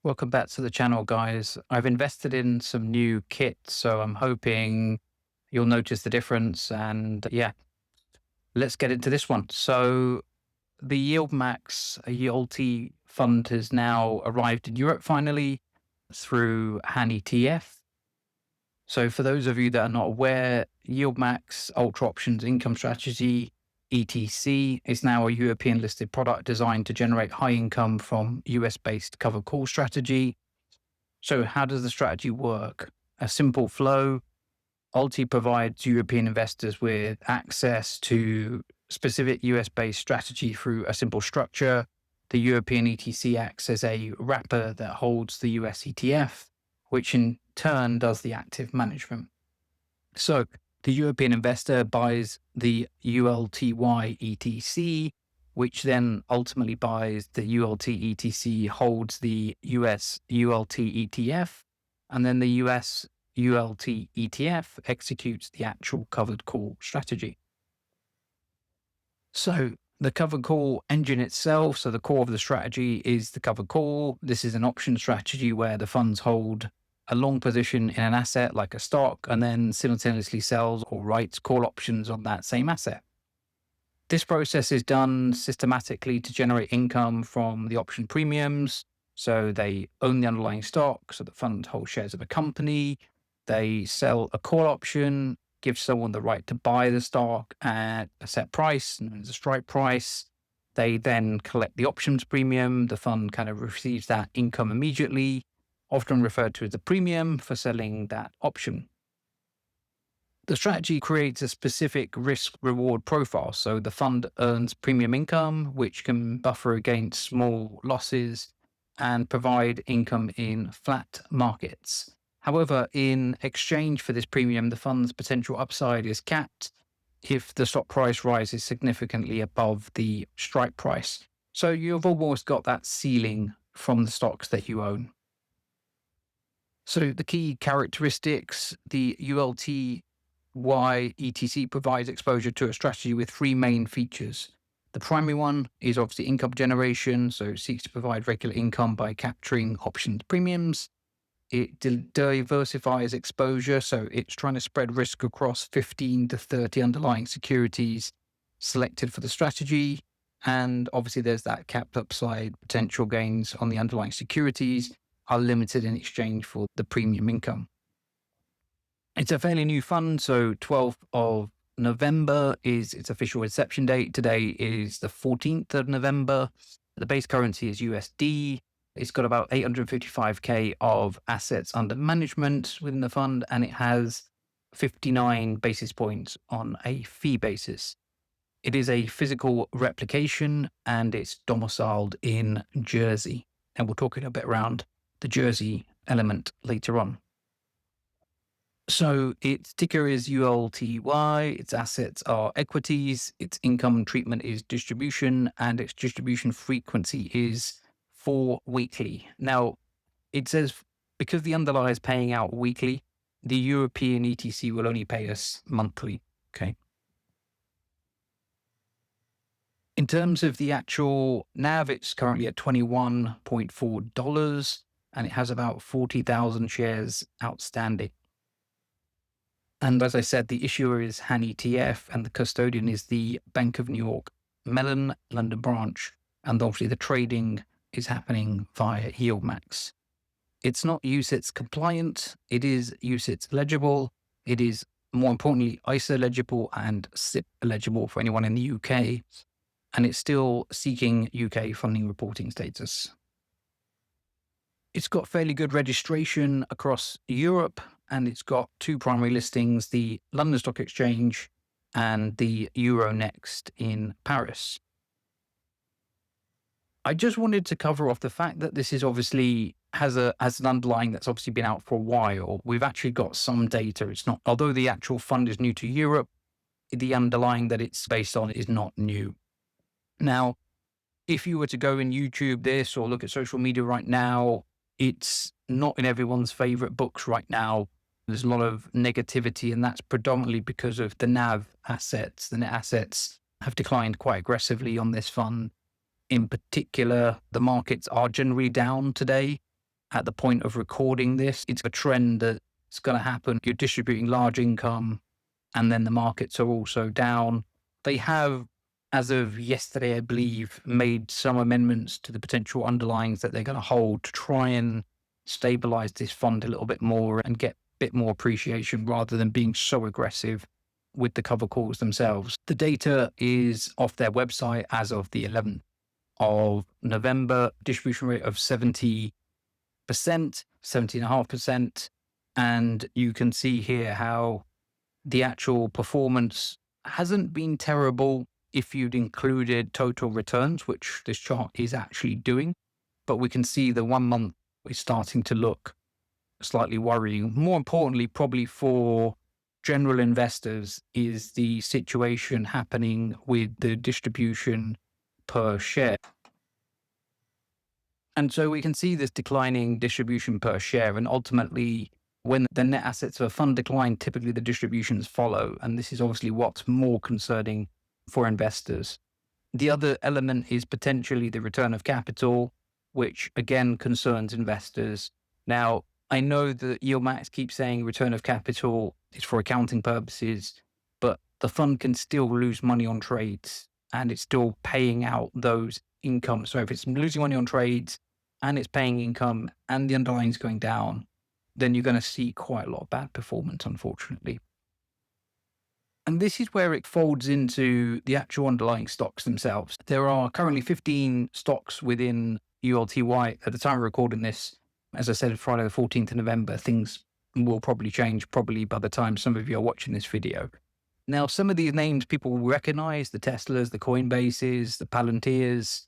Welcome back to the channel, guys. I've invested in some new kit, so I'm hoping you'll notice the difference. And yeah, let's get into this one. So the YieldMax ULTY fund has now arrived in Europe finally through Han ETF. So for those of you that are not aware, YieldMax Ultra Options Income Strategy ETC is now a European listed product designed to generate high income from US-based covered call strategy. So how does the strategy work? A simple flow. ULTY provides European investors with access to specific US-based strategy through a simple structure. The European ETC acts as a wrapper that holds the US ETF, which in turn does the active management. So the European investor buys the ULTY ETC, which then ultimately buys the ULTY ETC, holds the US ULTY ETF, and then the US ULTY ETF executes the actual covered call strategy. So the covered call engine itself, so the core of the strategy is the covered call. This is an option strategy where the funds hold a long position in an asset like a stock and then simultaneously sells or writes call options on that same asset. This process is done systematically to generate income from the option premiums. So they own the underlying stock, so the fund holds shares of a company. They sell a call option, give someone the right to buy the stock at a set price, known as a strike price. They then collect the options premium. The fund kind of receives that income immediately, often referred to as the premium for selling that option. The strategy creates a specific risk reward profile. So the fund earns premium income, which can buffer against small losses and provide income in flat markets. However, in exchange for this premium, the fund's potential upside is capped if the stock price rises significantly above the strike price. So you've almost got that ceiling from the stocks that you own. So the key characteristics, the ULTY ETC provides exposure to a strategy with three main features. The primary one is obviously income generation, so it seeks to provide regular income by capturing options premiums. It diversifies exposure, so it's trying to spread risk across 15 to 30 underlying securities selected for the strategy. And obviously there's that capped upside. Potential gains on the underlying securities are limited in exchange for the premium income. It's a fairly new fund, so 12th of November is its official inception date. Today is the 14th of November. The base currency is USD. It's got about 855K of assets under management within the fund, and it has 59 basis points on a fee basis. It is a physical replication, and it's domiciled in Jersey. And we'll talk a little bit around the Jersey element later on. So its ticker is ULTY, its assets are equities, its income treatment is distribution, and its distribution frequency is 4 weekly. Now, it says because the underlier is paying out weekly, the European ETC will only pay us monthly. Okay. In terms of the actual NAV, it's currently at $21.4 and it has about 40,000 shares outstanding. And as I said, the issuer is Han ETF and the custodian is the Bank of New York Mellon London branch. And obviously the trading is happening via YieldMax. It's not UCITS compliant. It is UCITS eligible. It is, more importantly, ISA eligible and SIP eligible for anyone in the UK. And it's still seeking UK funding reporting status. It's got fairly good registration across Europe, and it's got two primary listings, the London Stock Exchange and the Euronext in Paris. I just wanted to cover off the fact that this is obviously has an underlying that's obviously been out for a while. We've actually got some data. It's not, although the actual fund is new to Europe, the underlying that it's based on is not new. Now, if you were to go and YouTube this or look at social media right now, it's not in everyone's favorite books right now. There's a lot of negativity, and that's predominantly because of the NAV assets. The net assets have declined quite aggressively on this fund. In particular, the markets are generally down today. at the point of recording this. It's a trend that's going to happen. You're distributing large income and then the markets are also down. They have, as of yesterday, I believe, made some amendments to the potential underlyings that they're going to hold to try and stabilize this fund a little bit more and get a bit more appreciation rather than being so aggressive with the cover calls themselves. The data is off their website as of the 11th of November, distribution rate of 70%, 70.5%. And you can see here how the actual performance hasn't been terrible if you'd included total returns, which this chart is actually doing. But we can see the 1 month is starting to look slightly worrying. More importantly, probably for general investors, is the situation happening with the distribution per share. And so we can see this declining distribution per share. And ultimately, when the net assets of a fund decline, typically the distributions follow. And this is obviously what's more concerning for investors. The other element is potentially the return of capital, which again concerns investors. Now, I know that YieldMax keeps saying return of capital is for accounting purposes, but the fund can still lose money on trades and it's still paying out those incomes. So if it's losing money on trades and it's paying income and the underlying is going down, then you're going to see quite a lot of bad performance, unfortunately. And this is where it folds into the actual underlying stocks themselves. There are currently 15 stocks within ULTY. At the time of recording this, as I said, Friday the 14th of November, things will probably change probably by the time some of you are watching this video. Now, some of these names people will recognize, the Teslas, the Coinbases, the Palantirs,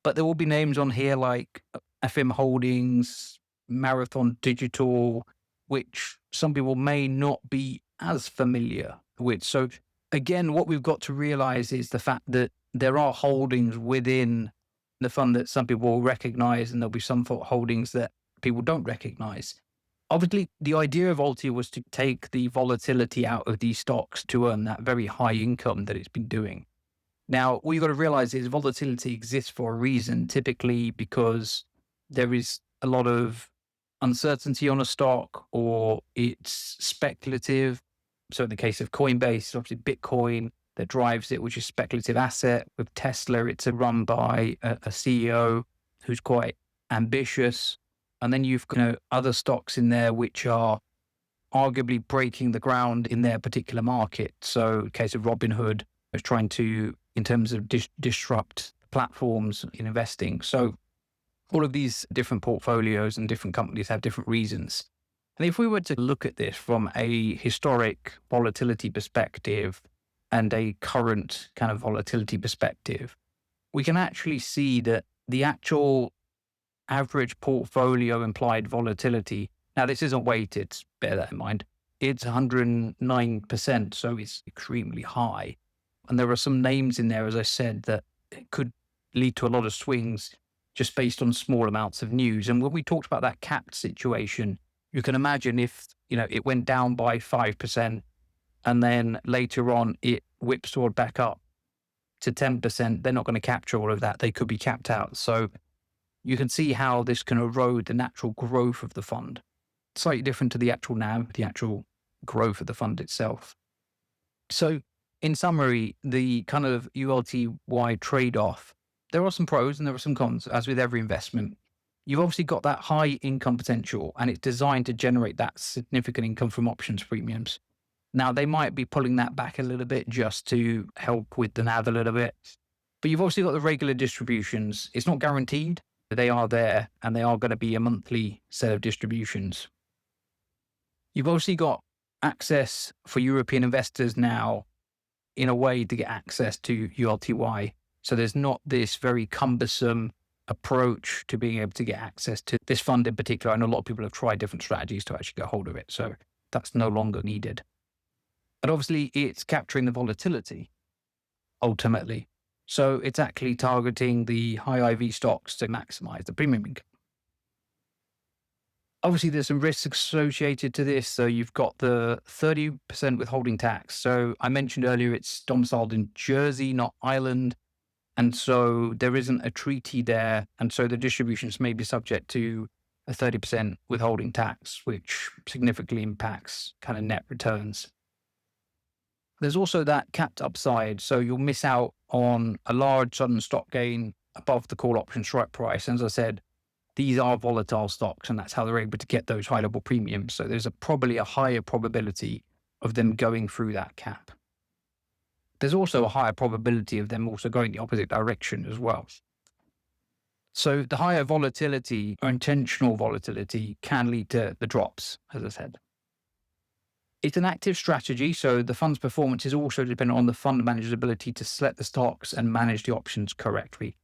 but there will be names on here like FM Holdings, Marathon Digital, which some people may not be as familiar with. So again, what we've got to realize is the fact that there are holdings within the fund that some people will recognize, and there'll be some holdings that people don't recognize. Obviously, the idea of ULTY was to take the volatility out of these stocks to earn that very high income that it's been doing. Now, what you've got to realize is volatility exists for a reason, typically because there is a lot of uncertainty on a stock or it's speculative. So in the case of Coinbase, obviously Bitcoin that drives it, which is speculative asset. With Tesla, it's run by a CEO who's quite ambitious. And then you've got other stocks in there which are arguably breaking the ground in their particular market. So in the case of Robinhood, is trying to, in terms of disrupt platforms in investing. So all of these different portfolios and different companies have different reasons. And if we were to look at this from a historic volatility perspective and a current kind of volatility perspective, we can actually see that the actual average portfolio implied volatility, now this isn't weighted, bear that in mind, it's 109%, so it's extremely high. And there are some names in there, as I said, that could lead to a lot of swings just based on small amounts of news. And when we talked about that capped situation, you can imagine if, it went down by 5% and then later on it whipsawed back up to 10%, they're not going to capture all of that. They could be capped out. So you can see how this can erode the natural growth of the fund. Slightly different to the actual NAV, the actual growth of the fund itself. So in summary, the kind of ULTY trade-off, there are some pros and there are some cons, as with every investment. You've obviously got that high income potential and it's designed to generate that significant income from options premiums. Now, they might be pulling that back a little bit just to help with the NAV a little bit. But you've obviously got the regular distributions. It's not guaranteed, but they are there and they are going to be a monthly set of distributions. You've obviously got access for European investors now in a way to get access to ULTY. So there's not this very cumbersome approach to being able to get access to this fund in particular. I know a lot of people have tried different strategies to actually get hold of it. So that's no longer needed. But obviously it's capturing the volatility ultimately. So it's actually targeting the high IV stocks to maximize the premium income. Obviously, there's some risks associated to this. So you've got the 30% withholding tax. So I mentioned earlier, it's domiciled in Jersey, not Ireland. And so there isn't a treaty there. And so the distributions may be subject to a 30% withholding tax, which significantly impacts kind of net returns. There's also that capped upside, so you'll miss out on a large sudden stock gain above the call option strike price. And as I said, these are volatile stocks, and that's how they're able to get those high level premiums. So there's probably a higher probability of them going through that cap. There's also a higher probability of them also going the opposite direction as well. So the higher volatility or intentional volatility can lead to the drops, as I said. It's an active strategy, so the fund's performance is also dependent on the fund manager's ability to select the stocks and manage the options correctly.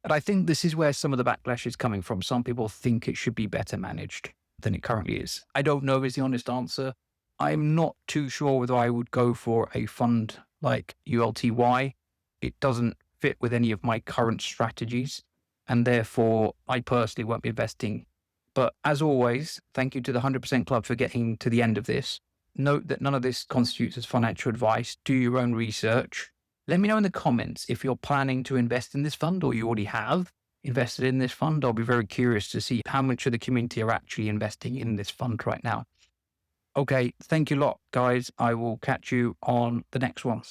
And I think this is where some of the backlash is coming from. Some people think it should be better managed than it currently is. I don't know is the honest answer. I'm not too sure whether I would go for a fund like ULTY. It doesn't fit with any of my current strategies, and therefore I personally won't be investing. But as always, thank you to the 100% Club for getting to the end of this. Note that none of this constitutes as financial advice. Do your own research. Let me know in the comments if you're planning to invest in this fund or you already have invested in this fund. I'll be very curious to see how much of the community are actually investing in this fund right now. Okay, thank you a lot, guys. I will catch you on the next one.